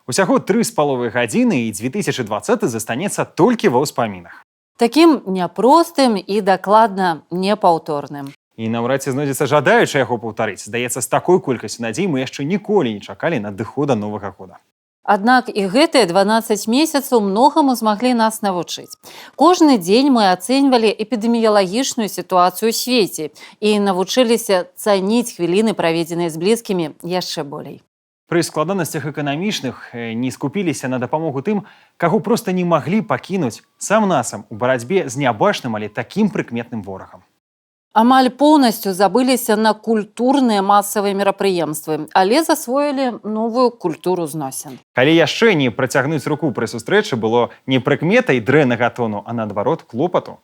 Усяго 3,5 гадзіны і 2020 застанецца толькі ва ўспамінах. Такім няпростым і дакладна непаўторным. І наўрад ці знойдзецца жадаючы яго паўтарыць. Здаецца, з такой колькасцю надзей мы яшчэ ніколі не чакалі надыхода новага года. Аднак і гэтыя 12 месяцаў многаму змаглі нас навучыць. Кожны дзень мы ацэньвалі эпідэміялагічную сітуацыю ў свеце і навучыліся цаніць хвіліны, праведзеныя з блізкімі, яшчэ болей. Пры складанасцях эканамічных не скупіліся на дапамогу тым, каго проста не маглі пакінуць сам-насам у барацьбе з нябачным, але такім прыкметным ворагам. Амаль поўнасцю забыліся на культурныя масавыя мерапрыемствы, але засвоілі новую культуру зносін. Калі яшчэ не працягнуць руку пры сустрэчы, было не прыкметай дрэннага тону, а наадварот клопату.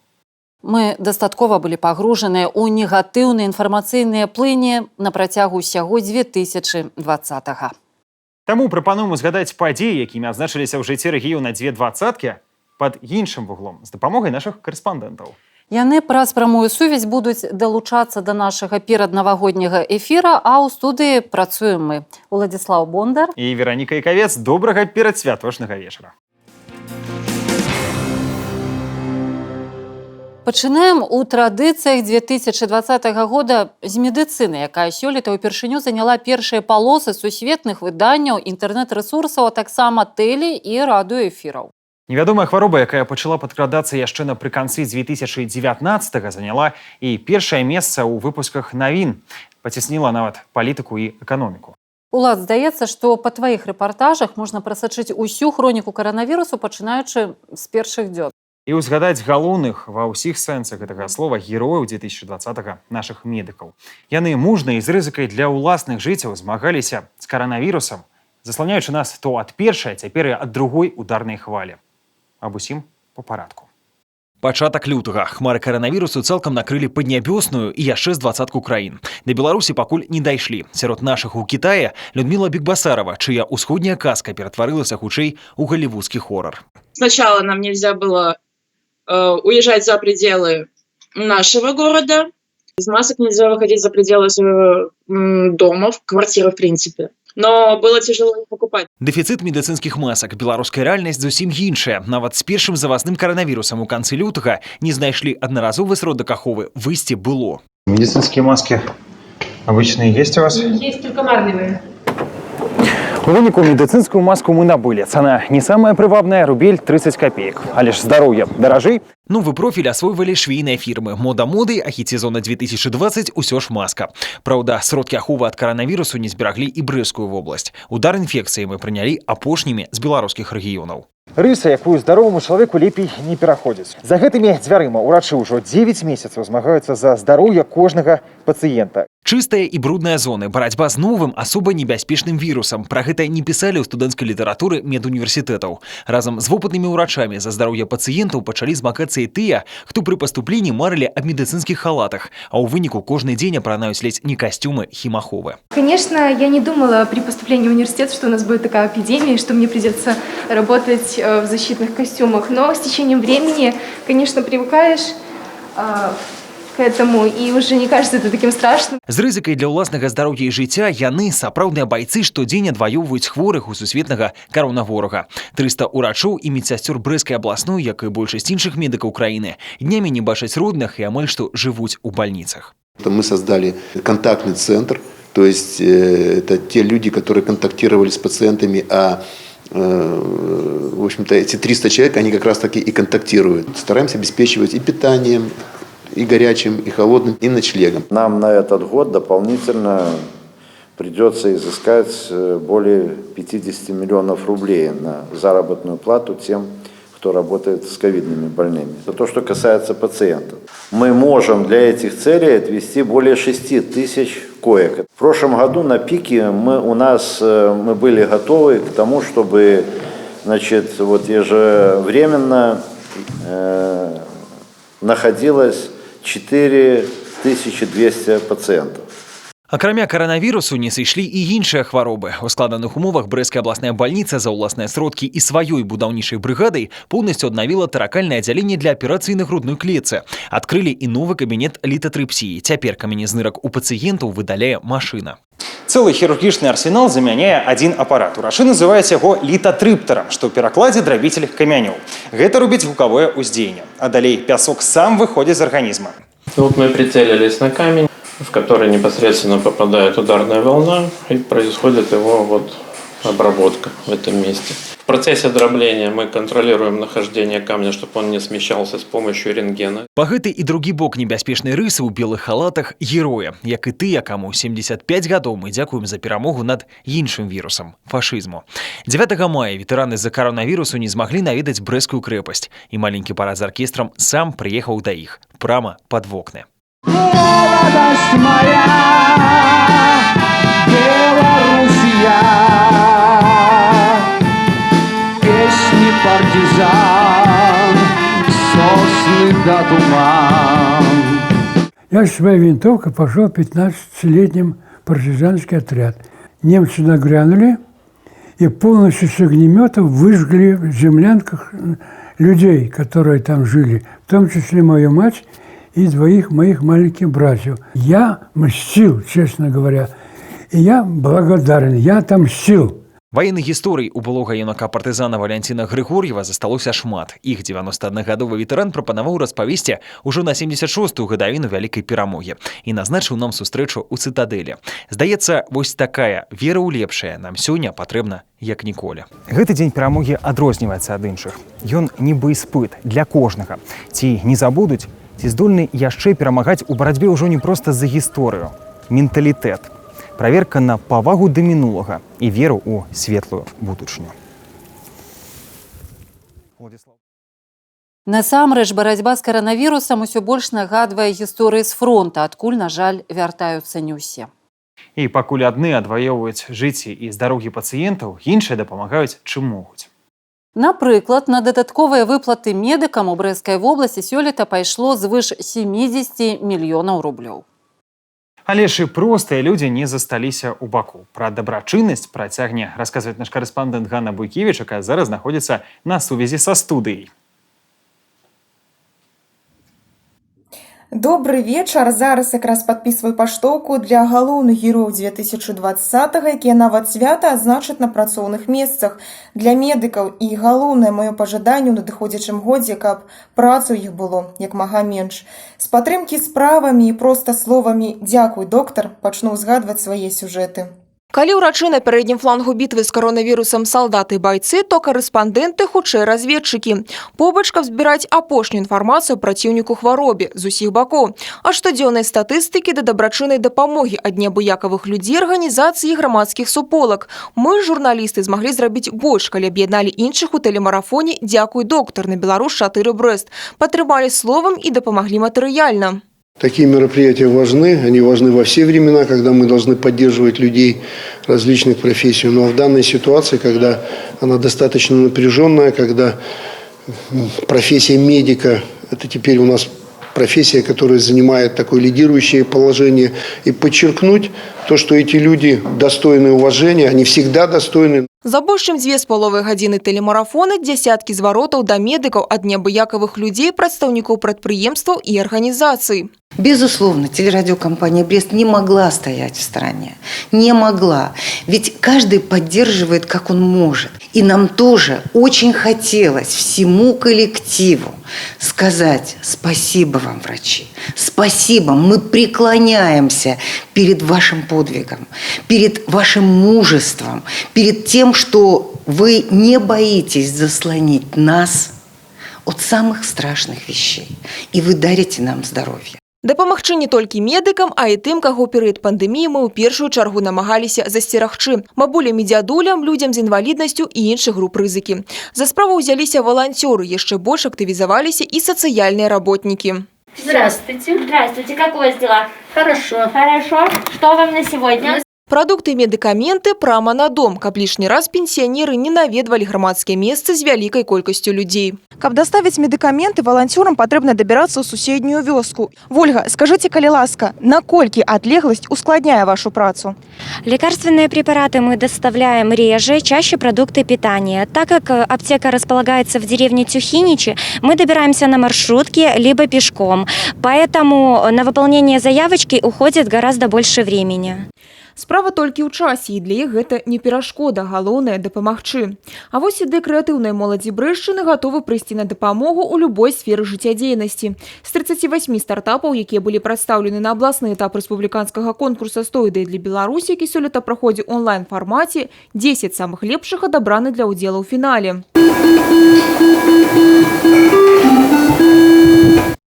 Мы дастаткова былі пагружаныя ў негатыўныя інфармацыйныя плыні на працягу ўсяго 2020-га. Таму прапануем узгадаць падзеі, якімі адзначыліся ў жыцці рэгіёна 2020 пад іншым вуглом з дапамогай нашых карэспандэнтаў. Яны праз прамую сувязь будуць далучацца да нашага пераднавагодняга эфіра, а ў студыі працуем мы. Уладзіслаў Бондар І Вераніка Ікавец. Добрага перадсвяточнага вечара. Пачынаем у традыцыях 2020 года з медыцыны, якая сёлета ўпершыню заняла першыя палосы сусветных выданняў, інтэрнэт-рэсурсаў, а таксама тэле- і радыёэфіраў. Невядомая хвароба, якая пачала падкрадацца яшчэ напрыканцы 2019-га, заняла і першае месца ў выпусках навін, пацісніла нават палітыку і эканоміку. Улад, здаецца, што па тваіх рэпартажах можна прасачыць усю хроніку каранавірусу, пачынаючы з першых дзён. І ўзгадаць галоўных ва ўсіх сэнсах гэтага слова герояў 2020-га нашых медыкаў. Яны мужна і з рызыкай для ўласных жыццяў змагаліся з каранавірусам, засланяючы нас то ад першай, цяпер і ад другой ударнай хвалі. Аб усім па парадку. Пачатак лютага. Хмары каранавірусу цалкам накрылі паднябёсную і яшчэ з 20 краін. Да Беларусі пакуль не дайшлі. Сярод нашых у Кітаі Людмила Бекбасарова, чыя ўсходняя казка ператварылася хутчэй у голливудскі хоррор. Сначала нам нельзя было уезжать за пределы нашего города. Из масок нельзя выходить за пределы своего дома, квартиры в принципе. Но было тяжело их покупать. Дэфіцыт медыцынскіх масак. Беларуская рэальнасць зусім іншая. Нават з першым завасным каранавірусам у канцы лютага не знайшлі аднаразовы сродак аховы. Выйсце было. Медицинские маски обычные есть у вас? Есть только марлевые. У выніку медыцынскую маску мы набылі. Цана не самая прывабная, рубель 30 копеек. Але ж здароўе даражэй. Новы профіль асвойвалі швейныя фірмы. Мода моды, а хіт сезона 2020 усё ж маска. Праўда, сродкі аховы ад каранавірусу не збераглі і Брэсцкую вобласць. Удар інфекцыі мы прынялі апошнімі з беларускіх рэгіёнаў. Рыса, якую здароваму чалавеку лепей не пераходзіць. За гэтымі дзвярыма ўрачы ўжо 9 месяцаў змагаюцца за здароўе кожнага пацыента. Чыстая і брудная зоны, барацьба з новым асоба небяспечным вірусам. Пра гэта не пісалі ў студэнцкай літаратуры медуніверсітэтаў. Разам з вопытнымі ўрачамі за здароўе пацыентаў пачалі змагацца і тыя, хто пры паступленні марылі аб медыцынскіх халатах, а ў выніку кожны дзень апранаюць ледзь не касцюмы хімаховы. Конечно, я не думала при поступлении в университет, что у нас будет такая эпидемия, что мне придется работать в защитных костюмах. Но с течением времени, конечно, привыкаешь к этому, и уже не кажется это таким страшным. З рызыкай для ўласнага здароўя і жыцця яны сапраўдныя байцы штодзень адваёўваюць хворых у сусветнага каронаворага. 300 урачоў і медсясцёр Брэсцкай абласной, як і большасць іншых медыкаў краіны, днямі не бачаць родных і амаль што жывуць у бальніцах. Мы создали контактный центр, то есть это те люди, которые контактировали с пациентами, в общем-то, эти 300 человек, они как раз таки и контактируют. Стараемся обеспечивать и питанием, и горячим, и холодным, и ночлегом. Нам на этот год дополнительно придется изыскать более 50 миллионов рублей на заработную плату тем, кто работает с ковидными больными. Это то, что касается пациентов. Мы можем для этих целей отвести более 6 тысяч коек. В прошлом году на пике мы были готовы к тому, чтобы ежевременно находилось 4200 пациентов. Акрамя каранавірусу не сышлі і іншыя хваробы. У складаных умовах брэская абласная бальніца за ўласныя сродкі і сваёй будаўнічай брыгадай поўнасцю аднавіла таракальнае аддзяленне для аперацыі на грудной клетцы. Адкрылі і новы кабінет літатрыпсіі. Цяпер каменезнырак у пацыентаў выдаляе машына. Цэлы хірургічны арсенал замяняе адзін апарат. Урашы называюць яго літатрыптарам, што ў перакладзе драбіцель камянёў. Гэта робіць гукавое ўздзеянне. А далей пясок сам выходзіць з арганізма. Вот мы прицелились на камень, в который непосредственно попадает ударная волна, и происходит его обработка в этом месте. В процессе дробления мы контролируем нахождение камня, чтобы он не смещался с помощью рентгена. Па гэты і другі бок небяспечнай рысы ў белых халатах героя, як і тыя, каму 75 гадоў мы дзякуем за перамогу над іншым вірусам – фашызму. 9 мая ветэраны з-за каранавірусу не змаглі наведаць Брэскую крэпасць, і маленькі парад з аркестрам сам прыехаў да іх, прама пад вокны. Молодость моя, Белоруссия, песни партизан, сосны да туман. Я с своей винтовкой пошел в 15-летним партизанский отряд. Немцы нагрянули и полностью с огнеметов выжгли в землянках людей, которые там жили, в том числе мою мать и двоих моих маленьких братьев. Я мстил, честно говоря, и я благодарен, я отомстил. Ваенных гісторый у былога юнака партызана Валянціна Григор'ева засталося шмат. Іх 91-гадовы ветэран прапанаваў распавесці ўжо на 76-ю гадавіну вялікай перамогі і назначыў нам сустрэчу ў цытадэлі. Здаецца, вось такая вера ў лепшае нам сёння патрэбна як ніколі. Гэты дзень перамогі адрозніваецца ад іншых. Ён нібы іспыт для кожнага. Ці не забудуць, ці здольны яшчэ перамагаць у барацьбе ўжо не проста за гісторыю. Менталітэт. Праверка на павагу да мінулага і веру ў светлую будучыню. Насамрэч, барацьба з каранавірусам усё больш нагадвае гісторыі з фронта, адкуль, на жаль, вяртаюцца не ўсе. І пакуль адны адваёўваюць жыцці і здарогі пацыентаў, іншыя дапамагаюць чым могуць. Напрыклад, на дадатковыя выплаты медыкам у Брэскай вобласці сёлета пайшло звыш 70 мільёнаў рублёў. Але ж і простыя людзі не засталіся ў баку. Пра дабрачыннасць працягне расказваць наш карэспандэнт Ганна Буйкевіч, якая зараз знаходзіцца на сувязі са студыяй. Добрый вечар. Зараз якраз падпісваю паштоўку для галоўных герояў 2020-го, якія нават свята адзначаць на працоўных месцах. Для медыкаў і галоўнае маё пажаданне ў надыходзячым годзе, каб працу іх было як мага менш. З падтрымкі справамі і проста словамі «Дзякуй, доктар» пачну згадваць свае сюжэты. Калі ўрачы на пярэднім флангу бітвы з каронавірусам салдаты і байцы, то карэспандэнты хутчэй разведчыкі. Побач, каб збіраць апошнюю інфармацыю праціўніку хваробе з усіх бакоў. Ад штодзённай статыстыкі да дабрачыннай дапамогі ад неабыякавых людзей, арганізацый і грамадскіх суполак. Мы, журналісты, змаглі зрабіць больш, калі аб'ядналі іншых у тэлемарафоне «Дзякуй, доктар» на Беларусь-4 Брэст. Падтрымалі словам і дапамаглі матэрыяльна. Такие мероприятия важны, они важны во все времена, когда мы должны поддерживать людей различных профессий. Но в данной ситуации, когда она достаточно напряженная, когда профессия медика, это теперь у нас профессия, которая занимает такое лидирующее положение, и подчеркнуть то, что эти люди достойны уважения, они всегда достойны. За больш чым 2,5 гадзіны тэлемарафоны дзясяткі зваротаў да медыкаў ад неабыякавых людзей, прадстаўнікоў прадпрыемстваў і арганізацый. Безусловно, телерадиокомпания «Брест» не могла стоять в стороне. Не могла. Ведь каждый поддерживает, как он может. И нам тоже очень хотелось всему коллективу сказать спасибо вам, врачи. Спасибо. Мы преклоняемся перед вашим подвигом, перед вашим мужеством, перед тем, что вы не боитесь заслонить нас от самых страшных вещей. И вы дарите нам здоровье. Дапамагчы не толькі медыкам, а і тым, каго ў перыяд пандэміі мы ў першую чаргу намагаліся засцерагчы. Бабулям і дзядулям, людзям з інваліднасцю і іншых груп рызыкі. За справу ўзяліся валанцёры, яшчэ больш актывізаваліся і сацыяльныя работнікі. Здравствуйте. Здравствуйте. Как у вас дела? Хорошо. Хорошо. Что вам на сегодня? Прадукты і медыкаменты прама на дом, каб лішні раз пенсіянеры не наведвалі грамадскія месцы з вялікай колькасцю людзей. Каб даставіць медыкаменты, валанцёрам патрэбна дабірацца ў суседнюю вёску. Вольга, скажыце, калі ласка, наколькі адлегласць ускладняе вашу працу? Лекарственные препараты мы доставляем реже, чаще продукты питания. Так как аптека располагается в деревне Тюхиничи, мы добираемся на маршрутке либо пешком. Поэтому на выполнение заявочки уходит гораздо больше времени. Справа толькі ў часе, і для іх гэта не перашкода, галоўнае дапамагчы. А вось і крэатыўнай моладзі Брэшчыны гатовы прыйсці на дапамогу ў любой сферы жыццядзейнасці. З 38 стартапаў, якія былі прадстаўлены на абласны этап рэспубліканскага конкурса «100 ідэй для Беларусі», які сёлета праходзіў онлайн-фармаце, 10 самых лепшых адабраны для ўдзелу ў фінале.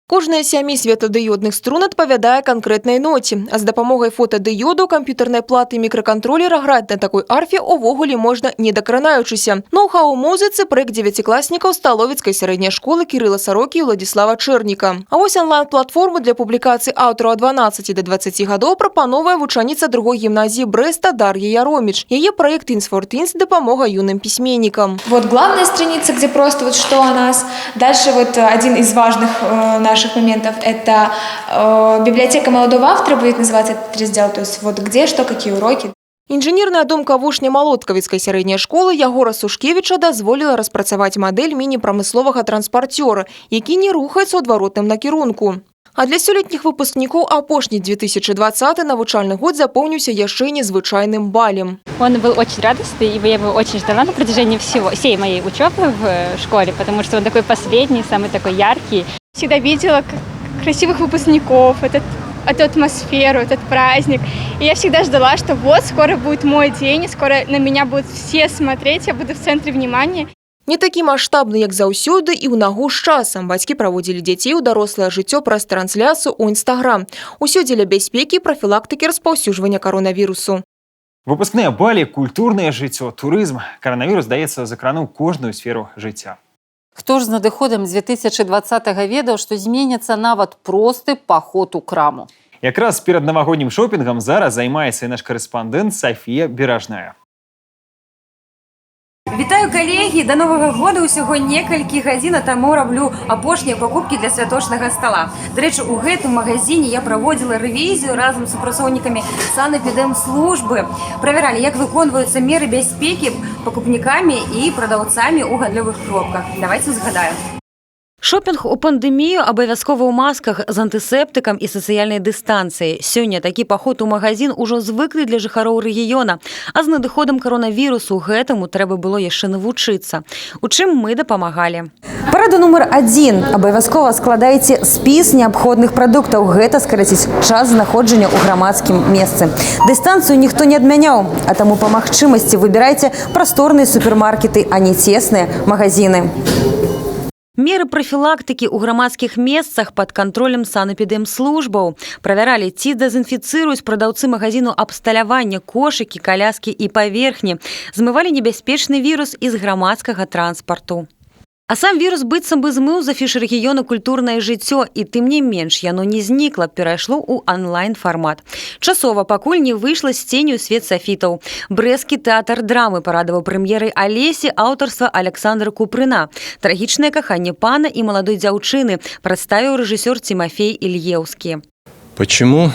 Кожная з 7 светадыёдных струн адпавядае канкрэтнай ноце. А з дапамогай фотадыёду, камп'ютарнай платы і мікракантролера граць на такой арфе увогуле можна не дакранаючыся. Ноу-хау музыцы проект 9-класнікаў Сталовіцкай сярэдняй школы Кірыла Сарокі і Владзіслава Чэрніка. А вось онлайн-платформу для публікацый аўтараў ад 12 до 20 гадоў прапановае вучаніца другой гімназіі Брэста Дар'я Яроміч. Яе проект Teens for Teens дапамога юным письменникам. Вот главная страница, где просто вот что о нас. Дальше вот один из важных наших моментов – это библиотека молодого автора, будет называться этот раздел, то есть вот где, что, какие уроки. Інжынерная думка вучня Малоткавіцкай сярэдняй школы Ягора Сушкевіча дазволіла распрацаваць мадэль міні-прамысловага транспарцёра, які не рухаецца ў адваротным накірунку. А для сёлетніх выпускнікоў апошні 2020 навучальны год запомніўся яшчэ і незвычайным балем. Он был очень радостный, и я его очень ждала на протяжении всей моей учебы в школе, потому что он такой последний, самый такой яркий. Всегда видела красивых выпускников, эту атмосферу, этот праздник. И я всегда ждала, что вот скоро будет мой день, и скоро на меня будут все смотреть, я буду в центре внимания. Не такі маштабны, як заўсёды, і ў нагу з часам. Бацькі праводзілі дзяцей у дарослае жыццё праз трансляцыю ў Інстаграм. Усё дзеля бяспекі і прафілактыкі распаўсюджвання каронавірусу. Выпускныя балі, культурнае жыццё, турызм. Каранавірус, здаецца, закрануў кожную сферу жыцця. Хто ж з надыходам 2020 ведаў, што зменіцца нават просты паход у краму. Якраз перад навагоднім шопінгам зараз займаецца і наш карэспандэнт Сафія Беражная. Вітаю, калегі! До Новага года ўсяго некалькі гадзін таму раблю апошнія пакупкі для святочнага стола. Дарэчы, у гэтым магазине я праводзіла рэвізію разам з супрацоўнікамі санэпідэмслужбы. Правяралі, як выконваюцца меры бяспекі пакупнікамі і прадаўцамі ў гандлёвых кропках. Давайце згадаем. Шопінг у пандэмію абавязкова ў масках з антысептыкам і сацыяльнай дыстанцыяй. Сёння такі паход у магазин ужо звыклы для жыхароў рэгіёна, а з надыходам каронавірусу гэтаму трэба было яшчэ навучыцца. У чым мы дапамагалі. Парада нумар 1. Абавязкова складайце спіс неабходных прадуктаў. Гэта скараціць час знаходжання ў грамадскім месцы. Дыстанцыю ніхто не адмяняў, а таму па магчымасці выбірайце прасторныя супермаркеты, а не цесныя магазины. Меры прафілактыкі ў грамадскіх месцах пад кантролем санэпідэмслужбаў. Правяралі, ці дэзінфіцыруюць прадаўцы магазіну абсталявання, кошыкі, каляскі і паверхні. Змывалі небяспечны вірус з грамадскага транспарту. А сам вірус быццам бы змыў з афіш рэгіёна культурнае жыццё, і тым не менш яно не знікла, перайшло ў онлайн-фармат. Часова, пакуль не выйшла з ценню свет сафітаў. Брэсцкі тэатр драмы парадаваў прэм'ерай Алесі аўтарства Александра Купрына. Трагічнае каханне пана і маладой дзяўчыны прадставіў рэжысёр Тимофей Ильеўскі. Почему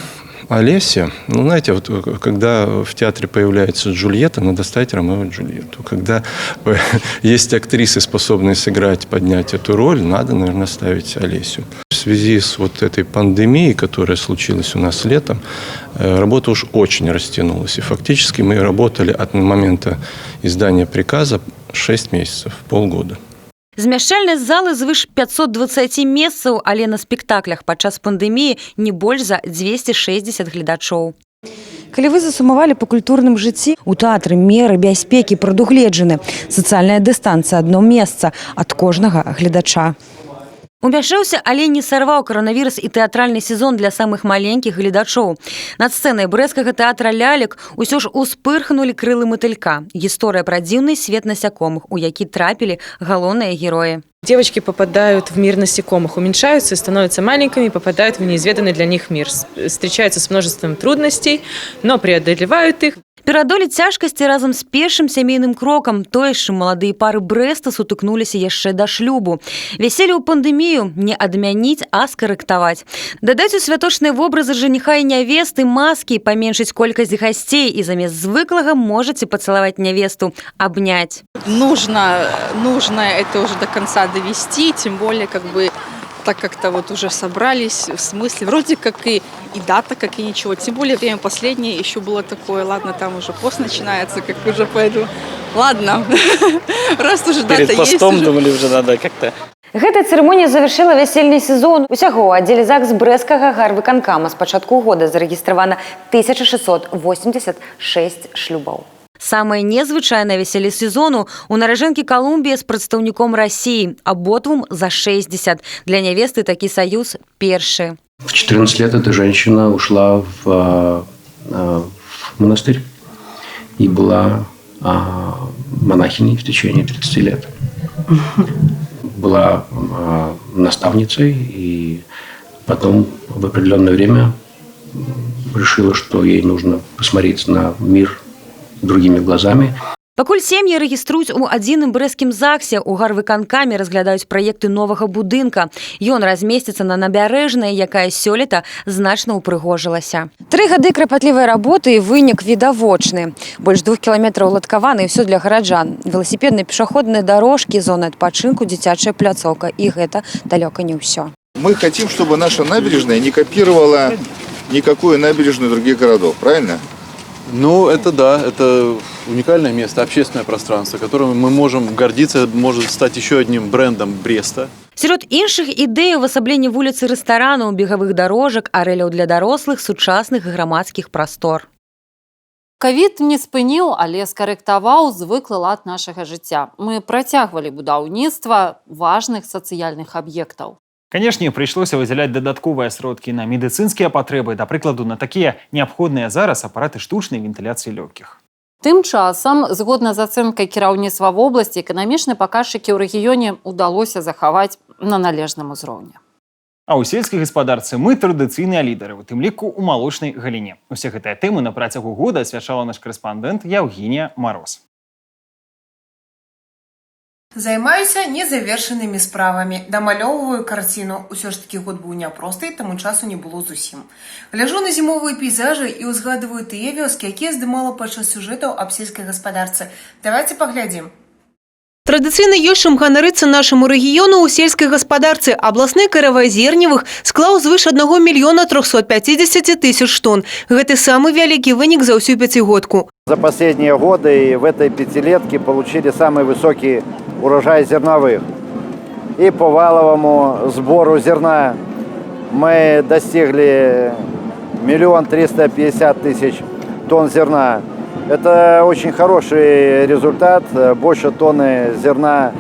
Олеся? Ну, знаете, вот когда в театре появляется Джульетта, надо ставить Ромео и Джульетту. Когда есть актрисы, способные сыграть, поднять эту роль, надо, наверное, ставить Олесю. В связи с вот этой пандемией, которая случилась у нас летом, работа уж очень растянулась. И фактически мы работали от момента издания приказа 6 месяцев, полгода. Змяшчальнасць залы звыш 520 месцаў, але на спектаклях падчас пандэміі не больш за 260 гледачоў. Калі вы засумавалі па культурным жыцці, у тэатры меры бяспекі прадугледжаны. Сацыяльная дыстанцыя адно месца ад кожнага гледача. Умяшаўся, але не сарваў каранавірус і тэатральны сезон для самых маленькіх гледачоў. Над сцэнай брэсцкага тэатра лялек усё ж успырхнулі крылы матылька. Гісторыя пра дзіўны свет насякомых, у які трапілі галоўныя героі. Девочки попадают в мир насекомых, уменьшаются и становятся маленькими, попадают в неизведанный для них мир. Встречаются с множеством трудностей, но преодолевают их. Пераадолець цяжкасці разам з першым сямейным крокам, тое, з чым маладыя пары Брэста сутыкнуліся яшчэ да шлюбу. Вяселле ў пандэмію не адмяніць, а скарэктаваць. Дадаць у святочныя вобразы жаніха і нявесты маскі, паменшыць колькасць гасцей і замест звыклага можаце пацалаваць нявесту, абняць. Нужно это уже до конца довести, тем более так как-то вот уже собрались, в смысле, вроде как и дата, как и ничего. Тем более время последнее еще было такое, ладно, там уже пост начинается, как уже пойду. Ладно, раз уже дата есть. Перед постом думали, уже надо как-то. Гэтая цырымонія завяршыла вясельны сезон. Усяго ў аддзеле ЗАГС брэсцкага гарвыканкама з пачатку года зарэгістравана 1686 шлюбаў. Самае незвычайнае вяселле сезону у нараджэнкі Колумбія з прадстаўніком России, абодвум за 60. Для нявесты такі саюз першы. В 14 лет эта женщина ушла в монастырь и была монахиней в течение 30 лет. Была наставницей и потом в определенное время решила, что ей нужно посмотреть на мир другими глазами. Пакуль сем'і рэгіструюць у адзіным брэсцкім ЗАГСе, у гарвыканкаме разглядаюць праекты новага будынка. Ён размесціцца на набярэжнай, якая сёлета значна ўпрыгожылася. 3 гады крапатлівай работы і вынік відавочны. Больш 2 кіламетраў уладкаваны і ўсё для гараджан. Веласіпедныя пешаходныя дорожкі, зоны адпачынку, дзіцячая пляцоўка. І гэта далёка не ўсё. Мы хотим, чтобы наша набережная не копировала никакую набережную других городов, правильно? Ну, это да, это уникальное место, общественное пространство, которым мы можем гордиться, может стать еще одним брендом Бреста. Сярод іншых ідэй увасабленне вуліцы рэстаранаў, бегавых дарожак, арэляў для дарослых, сучасных грамадскіх прастор. Ковід не спыніў, але скарэктаваў звыклы лад нашага жыцця. Мы працягвалі будаўніцтва важных сацыяльных аб'ектаў. Канешне, прыйшлося выдзяляць дадатковыя сродкі на медыцынскія патрэбы, да прыкладу, на такія неабходныя зараз апараты штучнай вентыляцыі лёгкіх. Тым часам, згодна з ацэнкай кіраўніцтва вобласці, эканамічныя паказчыкі ў рэгіёне ўдалося захаваць на належным узроўні. А ў сельскай гаспадарцы мы традыцыйныя лідары, у тым ліку ў малочнай галіне. Усе гэтыя тэмы на працягу года асвячала наш корэспандэнт Яўгенія Мароз. Займаюся незавершенымі справамі, дамалёўваю карціну. Усё ж такі год быў няпросты, таму часу не было зусім. Гляжу на зімовыя пейзажы і ўзгадываю тыя вёскі, якія здымала падчас сюжэтаў аб сельскай гаспадарцы. Давайте паглядзім. Традыцыйна ёсць чым ганарыцца нашаму рэгіёну ў сельскай гаспадарцы. Абласны каравай зерневых склаў звыш 1 мільёна 350 тысяч тонн. Гэта самы вялікі вынік за ўсю пяцігодку. За последние годы в этой пятилетке получили самый высокий урожай зерновых. И по валовому сбору зерна мы достигли 1 350 000 тонн зерна. Это очень хороший результат, больше тонны зерна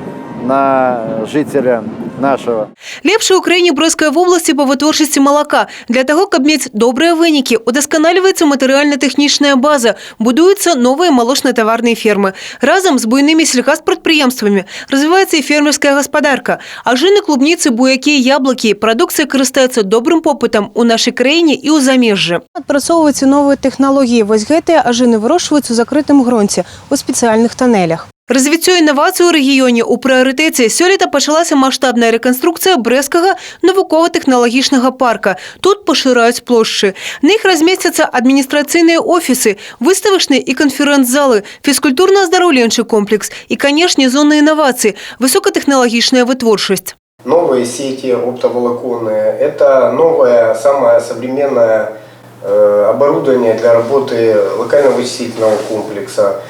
на жителя нашего. Лепшая ў краіне Брэсцкай вобласці па вытворчасці малака. Для таго, каб мець добрыя вынікі, удасканаліваецца матэрыяльна-тэхнічная база, будуюцца новыя малочна-таварныя фермы. Разам з буйнымі сельгаспрадпрыемствамі развіваецца і фермерская гаспадарка. Ажыны, клубніцы, буякі, яблыкі, прадукцыя карыстаецца добрым попытам у нашай краіне і ў замежжы. Адпрацоўваюцца новыя тэхналогіі. Вось гэтыя ажыны вырошчваюцца ў закрытым грунце, у спецыяльных тоннелях. Развіццё інавацый у рэгіёне ў прыярытэце. Сёлета пачалася маштабная рэканструкцыя Брэсцкага навукова-тэхналагічнага парка. Тут пашыраюць плошчы. На іх размесцяцца адміністрацыйныя офісы, выставачныя і канферэнц-залы, фізкультурна-аздараўленчы комплекс і, канешне, зоны інавацый, высокатэхналагічная вытворчасць. Новые сети оптоволоконные – это новое, самое современное оборудование для работы локального вычислительного комплекса.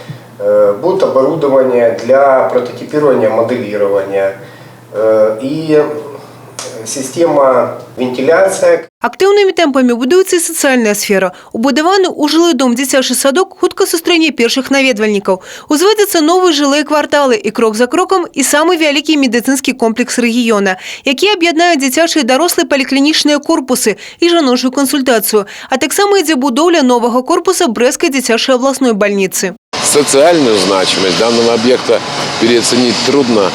Будет оборудование для прототипирования, моделирования и система вентиляции. Актыўнымі тэмпамі будуецца і сацыяльная сфера. Убудаваны ў жылы дом дзіцячы садок хутка сустрэне першых наведвальнікаў. Узводзяцца новыя жылыя кварталы і крок за крокам і самы вялікі медыцынскі комплекс рэгіёна, які аб'яднае дзіцячыя і дарослыя паліклінічныя корпусы і жаночую кансультацыю, а таксама ідзе будоўля новага корпуса Брэсцкай дзіцячай абласной бальніцы. Социальную значимость данного объекта переоценить трудно.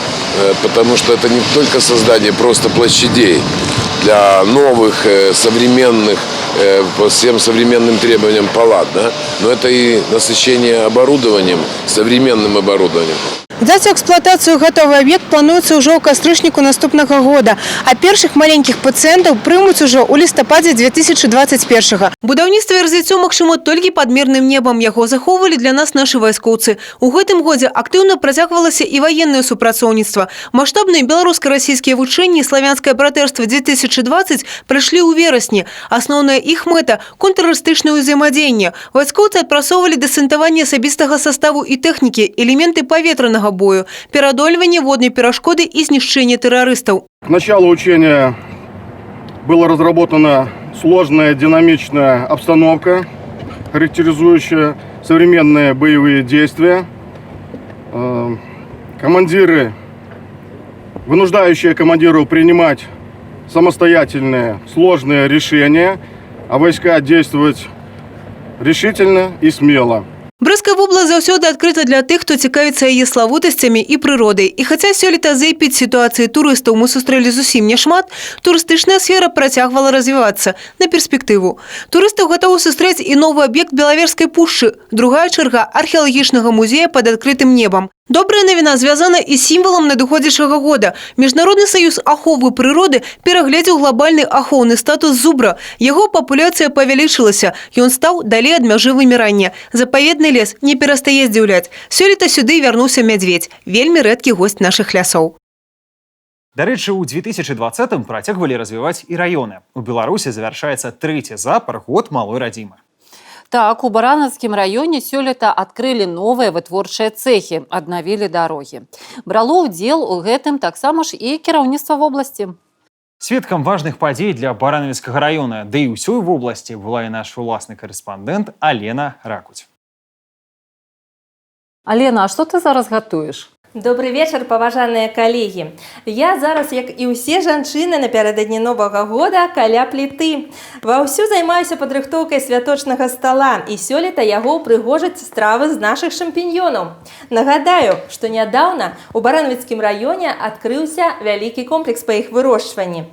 потому что это не только создание просто площадей для новых, современных, по всем современным требованиям палат, да? Но это и насыщение оборудованием, современным оборудованием. Здаць у эксплуатацыю гатовы аб'ект плануецца ўжо ў кастрычніку наступнага года, а першых маленькіх пацыентаў прымуць ужо ў лістападзе 2021. Будаўніцтва і развіццё магчыма толькі пад мірным небам. Яго захоўвалі для нас нашы вайскоўцы. У гэтым годзе актыўна працягвалася і ваеннае супрацоўніцтва. Маштабныя беларуска-расійскія вучэнні і славянскае братэрства 2020 прыйшлі ў верасні. Асноўная іх мэта – контртэрарыстычнае ўзаемадзеянне. Вайскоўцы адпрацоўвалі дэсантаванне асабістага саставу і тэхнікі, элементы паветранага бою, перадольвание водной перешкоды и знищение террористов. К началу учения была разработана сложная динамичная обстановка, характеризующая современные боевые действия. Командиры, вынуждающие командиров принимать самостоятельные сложные решения, а войска действовать решительно и смело. Брэская вобласць заўсёды адкрыта для тых, хто цікавіцца яе славутасцямі і прыродай. І хаця сёлета за эпідсітуацыі турыстаў мы сустрэлі зусім няшмат, турыстычная сфера працягвала развівацца на перспектыву. Турыстаў гатовы сустрэць і новы аб'ект Белаверскай пушчы, другая чарга археалагічнага музея пад адкрытым небам. Добрая навіна звязана і сімвалам надыходзячага года. Міжнародны саюз аховы прыроды перагледзеў глобальны ахоўны статус зубра. Яго папуляцыя павялічылася, ён стаў далей ад мяжы вымірання. Запаведны лес не перастае здзіўляць. Сёлета сюды вярнуўся мядзведзь, вельмі рэдкі госць нашых лясоў. Дарэчы, у 2020-м працягвалі развіваць і раёны. У Беларусі завяршаецца 3-й запар год малой радзімы. Так, у Баранаўскім раёне сёлета адкрылі новыя вытворчыя цэхі, аднавілі дарогі. Брало ўдзел у гэтым таксама ж і кіраўніцтва вобласці. Сведкам важных падзей для Баранавіцкага раёна, да і ўсёй вобласці была і наш уласны карэспандэнт Алена Ракуць. Алена, а што ты зараз гатуеш? Добрый вечер, паважаныя калегі. Я зараз, як і ўсе жанчыны напярэдадні Новага года, каля пліты. Ваўсю займаюся падрыхтоўкай святочнага стала, і сёлета яго ўпрыгожаць стравы з нашых шампіньёнаў. Нагадаю, што нядаўна у Баранавіцкім раёне адкрыўся вялікі комплекс па іх вырошчванні.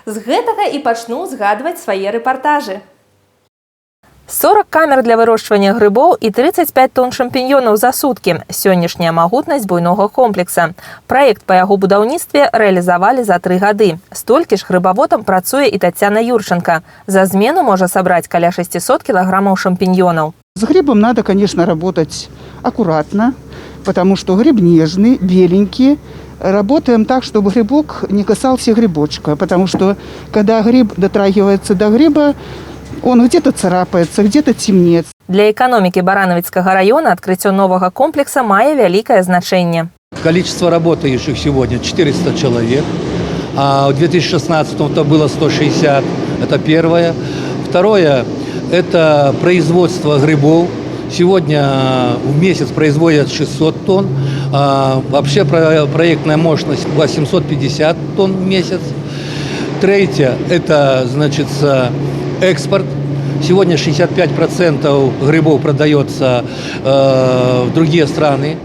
З гэтага і пачну згадваць свае рэпартажы. 40 камер для вырошчвання грыбоў і 35 тонн шампіньёнаў за суткі. Сённяшняя магутнасць буйнога комплекса. Праект па яго будаўніцтве рэалізавалі за 3 гады. Столькі ж грыбаводам працуе і Тацяна Юрченко. За змену можа сабраць каля 600 кілаграмаў шампіньёнаў. С грибом надо, конечно, работать аккуратно, потому что гриб нежный, беленький. Работаем так, чтобы грибок не касался грибочка, потому что когда гриб дотрагивается до гриба, он где-то царапается, где-то темнеет. Для экономики Барановицкого района открытие нового комплекса мае великое значение. Количество работающих сегодня 400 человек, а в 2016 это было 160, это первое. Второе, это производство грибов. Сегодня в месяц производят 600 тонн, вообще проектная мощность 850 тонн в месяц. Третье, это, значит, экспорт. Сегодня 65% грибов продается в другие страны.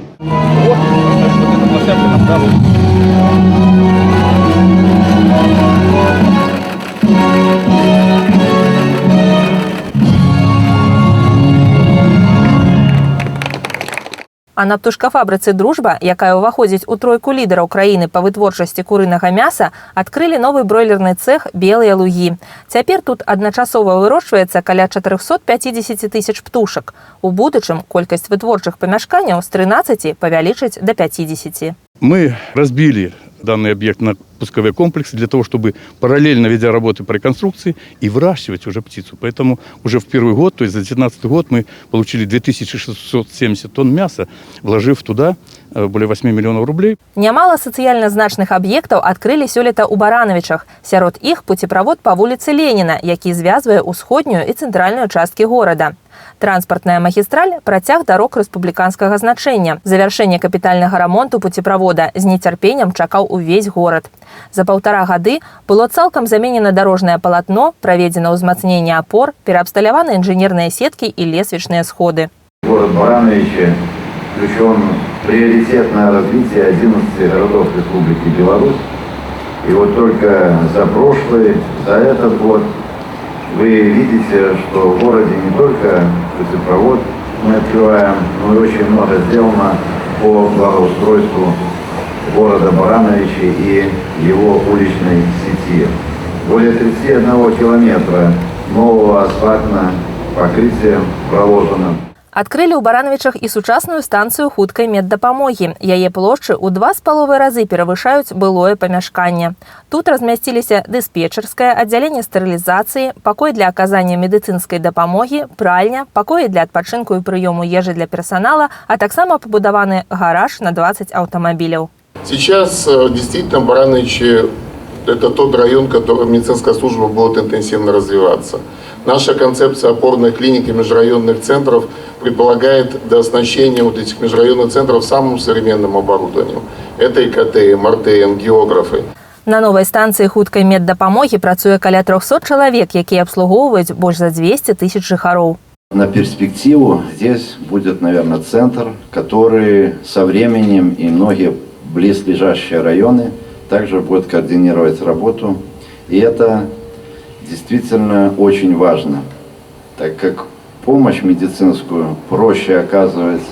А на птушкафабрыцы «Дружба», якая ўваходзіць у тройку лідараў краіны па вытворчасці курынага мяса, адкрылі новы бройлерны цэх «Белыя лугі». Цяпер тут адначасова вырошчваецца каля 450 тысяч птушак. У будучым колькасць вытворчых памяшканняў з 13 павялічаць да 50. Мы разбили данный объект на пусковые комплексы для того, чтобы параллельно, ведя работы по реконструкции, и выращивать уже птицу. Поэтому уже в первый год, то есть за 2019 год, мы получили 2670 тонн мяса, вложив туда более 8 миллионов рублей. Нямала сацыяльна значных аб'ектаў адкрылі сёлета ў Баранавічах. Сярод іх пуцеправод па вуліцы Леніна, які звязвае ўсходнюю і цэнтральную часткі горада. Транспартная магістраль – працяг дарог рэспубліканскага значэння. Завяршэнне капітальнага рамонту пуцеправода з нецярпеннем чакаў увесь горад. За 1,5 гады было цалкам заменена дарожнае палатно, праведзена ўзмацненне апор, пераабсталяваны інжынерныя сеткі і лесвічныя сходы. Город Барановичи включен приоритетное развитие 11 городов Республики Беларусь. И вот только за прошлый, за этот год вы видите, что в городе не только трубопровод мы открываем, но и очень много сделано по благоустройству города Барановичи и его уличной сети. Более 31 километра нового асфальтного покрытия проложено. Адкрылі ў Барановичах і сучасную станцыю хуткай меддапамогі. Яе плошчы ў 2,5 разы перавышаюць былое памяшканне. Тут размясціліся дыспетчерскае, аддзяленне стэрылізацыі, пакой для аказання медыцынскай дапамогі, пральня, пакоі для адпачынку і прыёму ежы для персонала, а таксама пабудаваны гараж на 20 аўтамабіляў. Сейчас действительно Барановичи – это тот район, в котором медицинская служба будет интенсивно развиваться. Наша концепция опорных клиник и межрайонных центров предполагает дооснащение вот этих межрайонных центров самым современным оборудованием. Это ИКТ, МРТ, ангиографы. На новой станции хуткай меддапамогі працуе каля 300 человек, якія обслуговывают больше за 200 тысяч жыхароў. На перспективу здесь будет, наверное, центр, который со временем и многие близлежащие районы также будут координировать работу. И это действительно очень важно, так как помощь медицинскую проще оказывать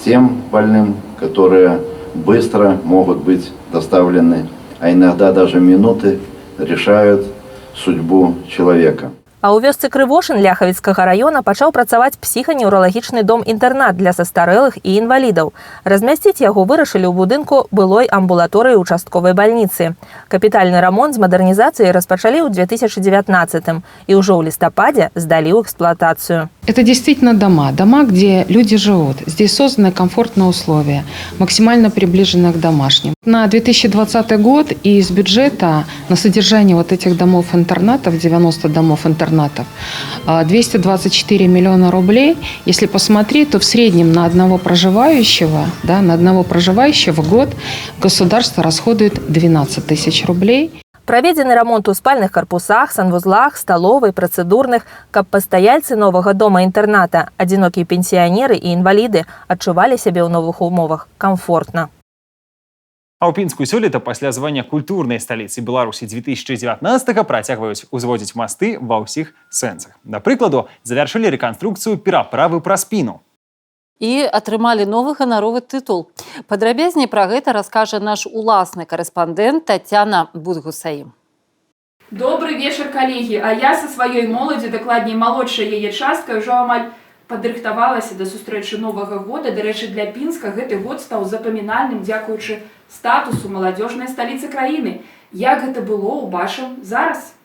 тем больным, которые быстро могут быть доставлены, а иногда даже минуты решают судьбу человека. А ў вёсцы Крывошын Ляхавіцкага района пачаў працаваць псіханеўралагічны дом-інтэрнат для састарэлых і інвалідаў. Размясціць яго вырашылі ў будынку былой амбулаторыі участковай бальніцы. Капітальны рамонт з мадэрнізацыяй распачалі ў 2019 і ўжо ў лістападзе здалі ў эксплуатацыю. Это действительно дома, где люди живут. Здесь созданы комфортные условия, максимально приближенные к домашним. На 2020 год из бюджета на содержание вот этих домов-интернатов, 90 домов-интернатов, 224 миллиона рублей. Если посмотреть, то в среднем на одного проживающего в год государство расходует 12 тысяч рублей. Праведзены рамонт у спальных карпусах, санвузлах, сталовай, працэдурных, каб пастаяльцы новага дома-інтэрната, адзінокія пенсіянеры і інваліды адчувалі сябе ў новых умовах камфортна. А ў Пінску сёлета пасля звання культурнай сталіцы Беларусі 2019 працягваюць узводзіць масты ва ўсіх сэнсах. Да прыкладу, завяршылі рэканструкцыю пераправы праз Піну. І атрымалі новы ганаровы тытул. Падрабязней пра гэта раскажа наш уласны карэспандэнт Тацяна Будгусаім. Добрый вечер, коллеги. А я со сваёй моладзі, дакладней малодшай яе часткай, ужо амаль падрыхтавалася да сустрэчы Новага года. Дарэчы, для Пінска гэты год стаў запамінальным дзякуючы статусу маладзёжнай сталіцы краіны. Як гэта было, убачым зараз.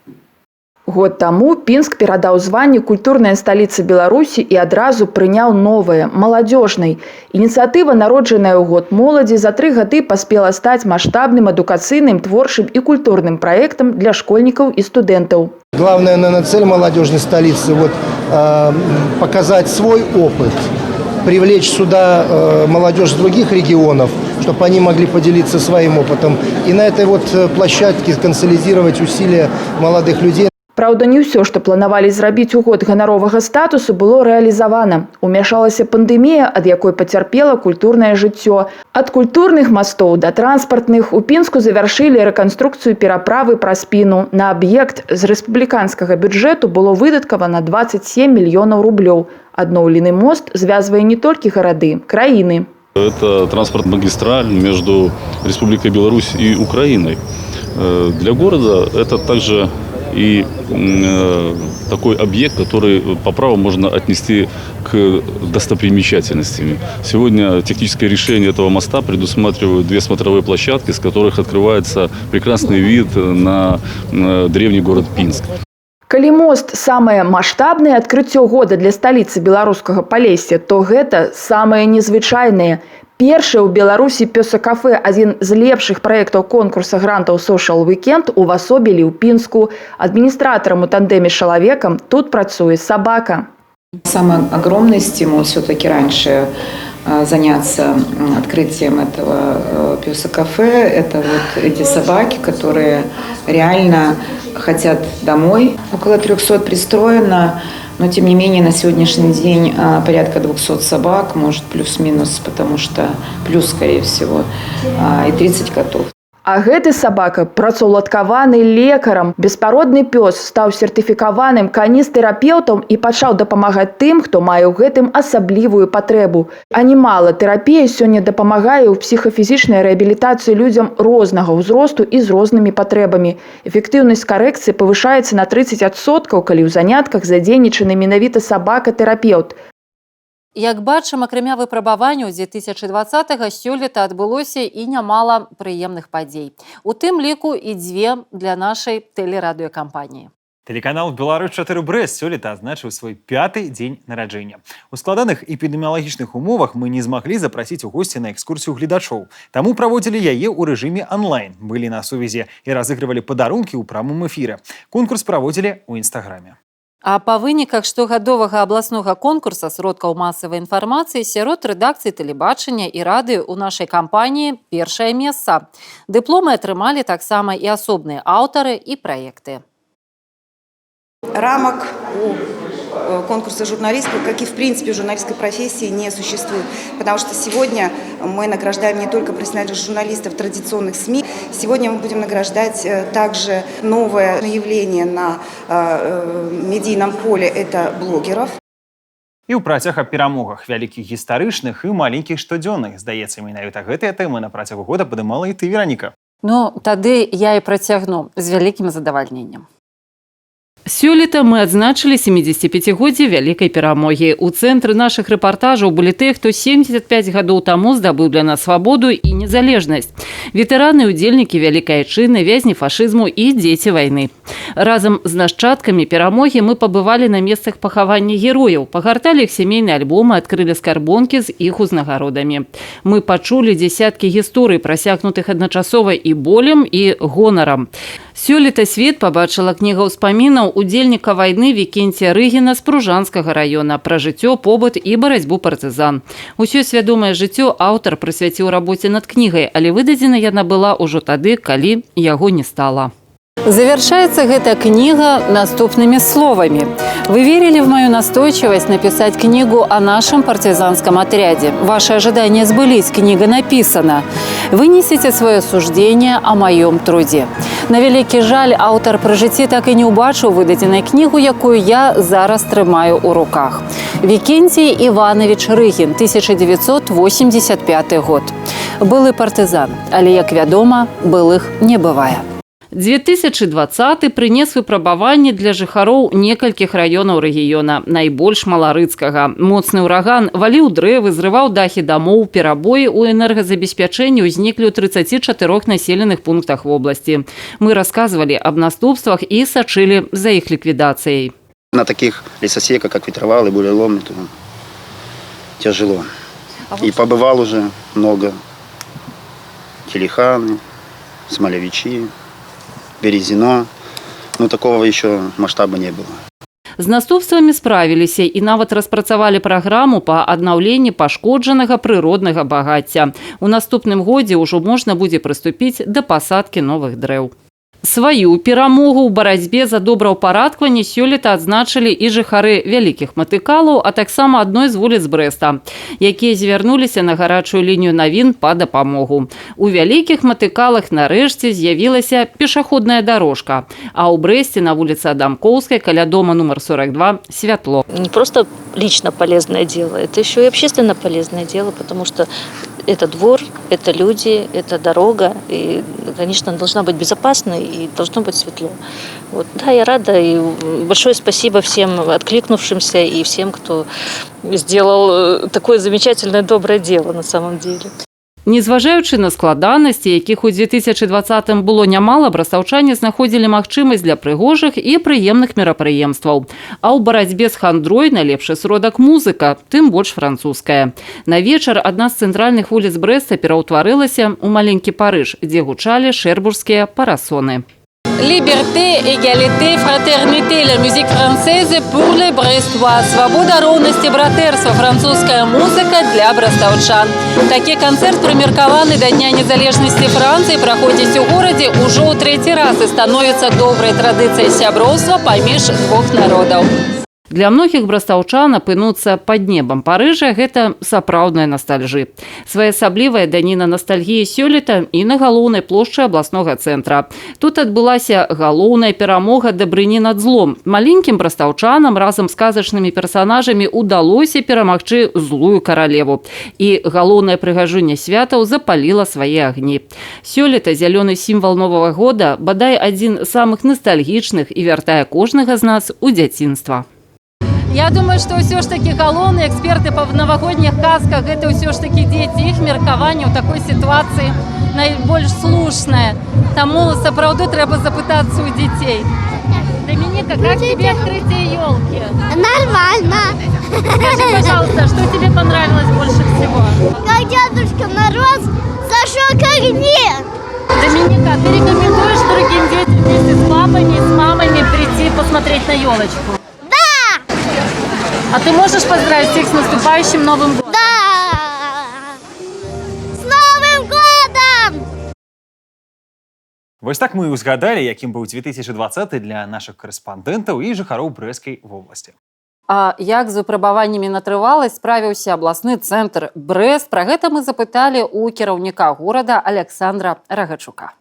Год таму Пінск перадаў званне культурнай сталіцы Беларусі і адразу прыняў новае, маладзёжнай. Ініцыятыва, народжаная ў год моладзі, за 3 гады паспела стаць маштабным адукацыйным, творчым і культурным праектам для школьнікаў і студэнтаў. Главная, наверное, цель молодежной столицы – показать свой опыт, привлечь сюда молодежь с других регионов, чтобы они могли поделиться своим опытом. И на этой площадке консолидировать усилия молодых людей. Праўда, не ўсё, што планавалі зрабіць у год ганаровага статусу, было рэалізавана. Умяшалася пандэмія, ад якой пацярпела культурнае жыццё. Ад культурных мастоў да транспартных у Пінску завяршылі рэканструкцыю пераправы праз Піну. На аб'ект з рэспубліканскага бюджэту было выдаткавана 27 мільёнаў рублёў. Адноўлены мост звязвае не толькі гарады, краіны. Это транспорт-магистраль между Республикой Беларусь и Украиной. Для города это также и такой объект, который по праву можно отнести к достопримечательностям. Сегодня техническое решение этого моста предусматривает 2 смотровые площадки, с которых открывается прекрасный вид на древний город Пінск. Калі мост самае маштабнае адкрыццё года для сталіцы беларускага Палесся, то гэта самае незвычайнае. Першае ў Беларусі пёса-кафэ, адзін з лепшых праектаў конкурса грантаў Social Weekend, увасобілі ў Пінску. Адміністратарам у тандэме з чалавекам тут працуе сабака. Самый огромный стимул все-таки раньше заняться открытием этого пёса-кафе – это вот эти собаки, которые реально хотят домой. Около 300 пристроено. Но, тем не менее, на сегодняшний день порядка 200 собак, может, плюс-минус, потому что плюс, скорее всего, и 30 котов. А гэты сабака працаўладкаваны лекарам. Беспародны пёс стаў сертыфікаваным каністэрапеўтам і пачаў дапамагаць тым, хто мае ў гэтым асаблівую патрэбу. А немала тэрапія сёння дапамагае ў псіхафізічнай рэабілітацыі людзям рознага ўзросту і з рознымі патрэбамі. Эфектыўнасць карэкцыі павышаецца на 30%, калі ў занятках задзейнічаны менавіта сабака-тэрапеўт. Як бачым, акрамя выпрабаванняў 2020-го сёлета адбылося і нямала прыемных падзей. У тым ліку і 2 для нашай тэлерадыёкампаніі. Телеканал «Беларусь-4 Брэст» сёлета адзначыў свой 5-й дзень нараджэння. У складаных эпідэміялагічных умовах мы не змаглі запрасіць у госці на экскурсію гледачоў. Таму праводзілі яе ў рэжыме онлайн. Былі на сувязі і разыгрывалі падарункі ў прамым эфіры. Конкурс праводзілі ў інстаграме. А па выніках штогадовага абласнога конкурса сродкаў масавай інфармацыі сярод рэдакцый тэлебачання і радыё ў нашай кампаніі першае месца. Дыпломы атрымалі таксама і асобныя аўтары і праекты. Рамок у конкурса журналистов, как и в принципе журналистской профессии, не существует. Потому что сегодня мы награждаем не только профессиональных журналистов традиционных СМИ, сегодня мы будем награждать также новое явление на медийном поле – это блогеров. І ў працяг аб перамогах вялікіх гістарычных і маленькіх штодзённых. Здаецца, менавіта гэтыя тэмы на працягу года падымала і ты, Вераніка. Ну, тады я і працягну з вялікім задавальненнем. Сёлета мы адзначылі 75годдзе вялікай перамогі. У цэнтры нашых рэпартажаў былі тыя, хто 75 гадоў таму здабыў для нас свабоду і незалежнасць. Ветэраны, удзельнікі вялікай айчыны, вязні фашызму і дзеці вайны. Разам з нашчадкамі перамогі мы пабывалі на месцах пахавання герояў, пагарталі іх сямейныя альбомы, адкрылі скарбонкі з іх узнагародамі. Мы пачулі дзесяткі гісторый, прасякнутых адначасова і болем, і гонарам. Сёлета свет пабачыла кніга ўспамінаў удзельніка вайны Вікенція Рыгіна з Пружанскага раёна пра жыццё, побыт і барацьбу партызан. Усё свядомае жыццё аўтар прысвяціў рабоце над кнігай, але выдадзена яна была ўжо тады, калі яго не стала. Завершается эта книга наступными словами. Вы верили в мою настойчивость написать книгу о нашем партизанском отряде. Ваши ожидания сбылись, книга написана. Вы несете свое суждение о моем труде. На вялікі жаль, аўтар пры жыцці так і не ўбачыў выдадзенай кнігу, якую я зараз трымаю ў руках. Вікенцій Іванович Рыгін, 1985 год. Былы партызан, але, як вядома, былых не бывае. 2020 прынес выпрабаванні для жыхароў некалькіх раёнаў рэгіёна, найбольш маларыцкага. Моцны ўраган валіў дрэвы, зрываў дахі дамоў, перабоі ў энергазабеспячэнні ўзніклі ў 34 населеных пунктах вобласці. Мы расказвалі аб наступствах і сачылі за іх ліквідацыяй. На таких лесосеках, как Ветровал и Бурелом, это тяжело. И побывал уже много. Телеханы, Смолевичи, Березино. Но такого еще масштаба не было. З наступствамі справіліся і нават распрацавалі праграму па аднаўленні пашкоджанага прыроднага багацця. У наступным годзе ўжо можна будзе прыступіць да пасадкі новых дрэў. Сваю перамогу ў барацьбе за добраўпарадкаванне сёлета адзначылі і жыхары вялікіх матыкалаў, а таксама адной з вуліц Брэста, якія звярнуліся на гарачую лінію навін па дапамогу. У вялікіх матыкалах нарэшце з'явілася пешаходная дарожка, а ў Брэсце на вуліцы Адамкоўскай каля дома нумар 42 святло. Не просто лично полезное дело, это еще и общественно полезное дело, потому что это двор, это люди, это дорога, и, конечно, должна быть безопасной и должно быть светло. Вот. Да, я рада, и большое спасибо всем откликнувшимся и всем, кто сделал такое замечательное, доброе дело на самом деле. Незважаючы на складанасці, якіх у 2020-м было нямала, брастаўчане знаходзілі магчымасць для прыгожых і прыемных мерапрыемстваў. А ў барацьбе з хандрой найлепшы сродак музыка, тым больш французская. На вечар адна з цэнтральных вуліц Брэста пераўтварылася ў маленькі Парыж, дзе гучалі шэрбургскія парасоны. Liberté, égalité, fraternité, la musique française pour les Brestois. Свобода, роўнасць і братэрства, французская музыка для брастаўчан. Такі канцэрт прымеркаваны да Дня незалежнасці Францыі праходзіць у горадзе ўжо ў 3-й раз і становіцца добрай традыцыяй сяброўства паміж двух народаў. Для многіх брастаўчан апынуцца пад небам Парыжа – гэта сапраўдная ностальжы. Своеасаблівая даніна ностальгіі сёлета і на галоўнай плошчы абласнога цэнтра. Тут адбылася галоўная перамога дабрыні над злом. Маленькім брастаўчанам разам з казачнымі персанажамі удалося перамагчы злую каралеву. І галоўнае прыгажунне святаў запаліла свае агні. Сёлета зялёны сімвал Новага года бадай адзін з самых ностальгічных і вяртае кожнага з нас у дзяцінства. Я думаю, што ўсё ж такі галоўныя эксперты па навагодніх казках гэта ўсё ж такі дзеці, іх меркаванне ў такой сітуацыі найбольш слушнае. Таму сапраўды трэба запытацца у дзяцей. Доминика, как тебе открытие елки? Нормально. Скажи, пожалуйста, что тебе понравилось больше всего? Как Дедушка Мороз зашел к огне. Доминика, ты рекомендуешь другим детям вместе с папами, с мамами прийти посмотреть на елочку? А ты можешь поздравить всех с наступающим Новым годом? Да! С Новым годом! Вось так мы і ўзгадалі, якім быў 2020 для нашых корэспандэнтаў і жыхароў Брэсцкай вобласці. А як з выпрабаваннямі на трываласць справіўся абласны цэнтр Брэст? Пра гэта мы запыталі у кіраўніка горада Александра Рагачука.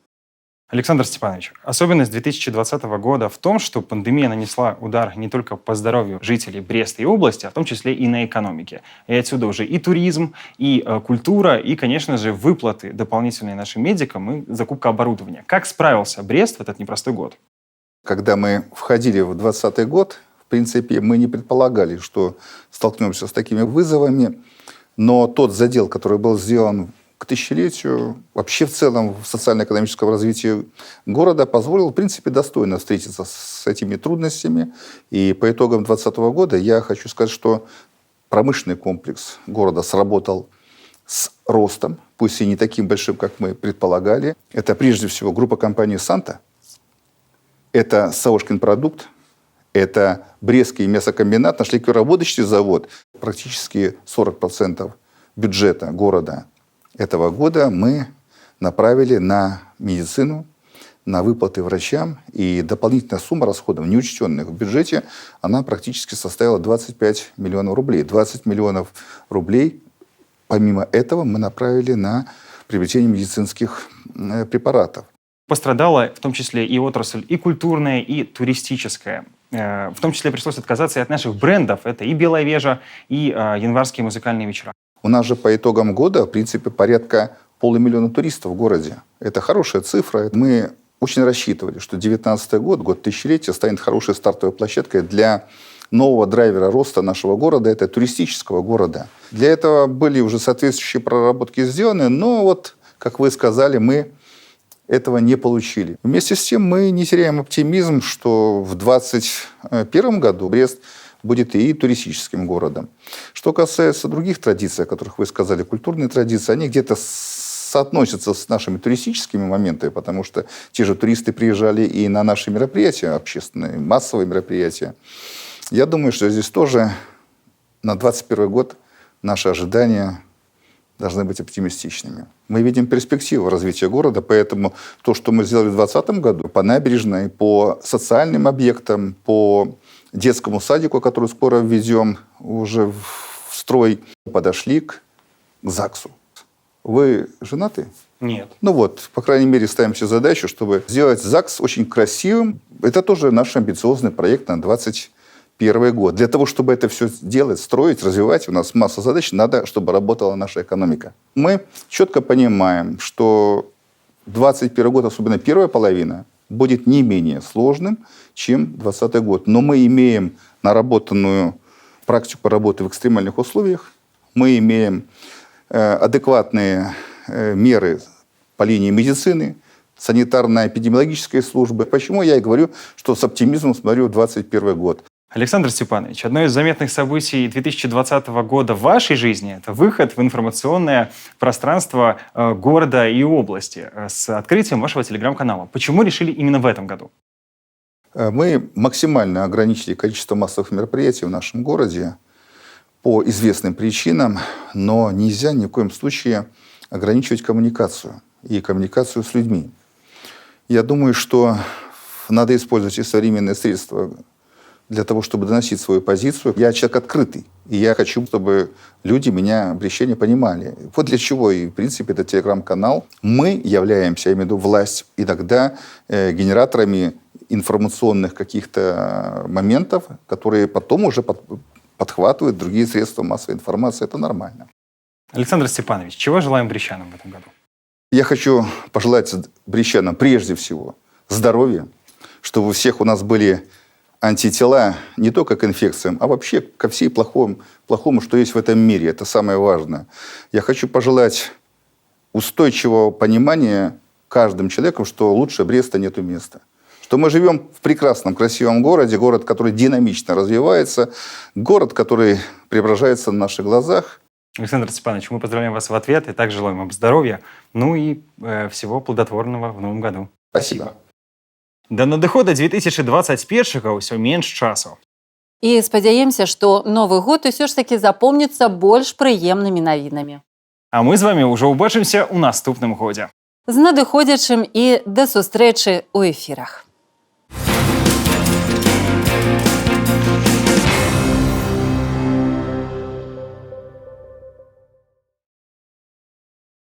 Александр Степанович, особенность 2020 года в том, что пандемия нанесла удар не только по здоровью жителей Бреста и области, а в том числе и на экономике. И отсюда уже и туризм, и культура, и, конечно же, выплаты дополнительные нашим медикам и закупка оборудования. Как справился Брест в этот непростой год? Когда мы входили в 2020 год, в принципе, мы не предполагали, что столкнемся с такими вызовами, но тот задел, который был сделан к тысячелетию, вообще в целом в социально-экономическом развитии города позволил, в принципе, достойно встретиться с этими трудностями. И по итогам 2020 года я хочу сказать, что промышленный комплекс города сработал с ростом, пусть и не таким большим, как мы предполагали. Это прежде всего группа компаний «Санта», это «Саошкин продукт», это Брестский мясокомбинат, наш ликероводочный завод. Практически 40% бюджета города этого года мы направили на медицину, на выплаты врачам, и дополнительная сумма расходов, неучтенных в бюджете, она практически составила 25 миллионов рублей. 20 миллионов рублей, помимо этого, мы направили на приобретение медицинских препаратов. Пострадала в том числе и отрасль и культурная, и туристическая. В том числе пришлось отказаться и от наших брендов. Это и «Белая вежа», и январские музыкальные вечера. У нас же по итогам года, в принципе, порядка 500 000 туристов в городе. Это хорошая цифра. Мы очень рассчитывали, что 2019 год, год тысячелетия, станет хорошей стартовой площадкой для нового драйвера роста нашего города, это туристического города. Для этого были уже соответствующие проработки сделаны, но вот, как вы сказали, мы этого не получили. Вместе с тем мы не теряем оптимизм, что в 2021 году Брест будет и туристическим городом. Что касается других традиций, о которых вы сказали, культурные традиции, они где-то соотносятся с нашими туристическими моментами, потому что те же туристы приезжали и на наши мероприятия, общественные, массовые мероприятия. Я думаю, что здесь тоже на 2021 год наши ожидания должны быть оптимистичными. Мы видим перспективу развития города, поэтому то, что мы сделали в 2020 году по набережной, по социальным объектам, по детскому садику, который скоро введем уже в строй, подошли к ЗАГСу. Вы женаты? Нет. Ну вот, по крайней мере, ставим себе задачу, чтобы сделать ЗАГС очень красивым. Это тоже наш амбициозный проект на 2021 год. Для того, чтобы это все делать, строить, развивать, у нас масса задач, надо, чтобы работала наша экономика. Мы четко понимаем, что 2021 год, особенно первая половина, будет не менее сложным, чем 2020 год. Но мы имеем наработанную практику работы в экстремальных условиях, мы имеем адекватные меры по линии медицины, санитарно-эпидемиологической службы. Почему я и говорю, что с оптимизмом смотрю в 2021 год. Александр Степанович, одно из заметных событий 2020 года в вашей жизни – это выход в информационное пространство города и области с открытием вашего телеграм-канала. Почему решили именно в этом году? Мы максимально ограничили количество массовых мероприятий в нашем городе по известным причинам, но нельзя ни в коем случае ограничивать коммуникацию и коммуникацию с людьми. Я думаю, что надо использовать и современные средства для того, чтобы доносить свою позицию. Я человек открытый, и я хочу, чтобы люди меня, Брещане, понимали. Вот для чего, и в принципе, это телеграм-канал. Мы являемся, я имею в виду власть, иногда генераторами информационных каких-то моментов, которые потом уже подхватывают другие средства массовой информации. Это нормально. Александр Степанович, чего желаем брещанам в этом году? Я хочу пожелать брещанам прежде всего здоровья, чтобы у всех у нас были антитела не только к инфекциям, а вообще ко всей плохому, что есть в этом мире. Это самое важное. Я хочу пожелать устойчивого понимания каждым человеком, что лучше Бреста нету места. Что мы живем в прекрасном, красивом городе, город, который динамично развивается, город, который преображается на наших глазах. Александр Степанович, мы поздравляем вас в ответ и также желаем вам здоровья, ну и всего плодотворного в новом году. Спасибо. Да надыхода 2021-го ўсё менш часу. І спадзяемся, што Новы год усё ж такі запомніцца больш прыемнымі навінамі. А мы з вами ўжо ўбачымся ў наступным годзе. З надыходзячым і да сустрэчы ў эфірах.